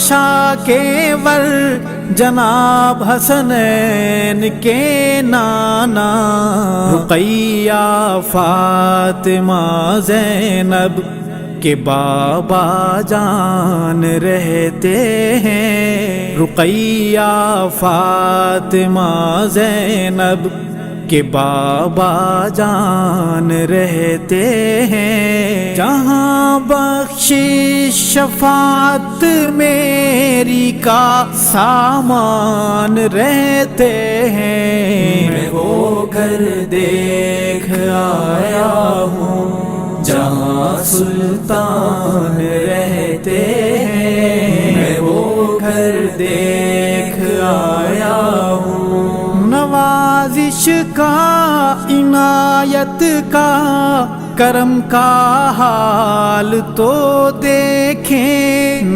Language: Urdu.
شاہ کے ور جناب حسنین کے نانا، رقیہ فاطمہ زینب کے بابا جان رہتے ہیں، رقیہ فاطمہ زینب کے بابا جان رہتے ہیں، جہاں بخشش شفاعت میری کا سامان رہتے ہیں، میں وہ گھر دیکھ آیا ہوں جہاں سلطان رہتے ہیں، میں وہ گھر دیکھ آیا ہوں، نوازش کا عنایت کا کرم کا حال تو دیکھیں،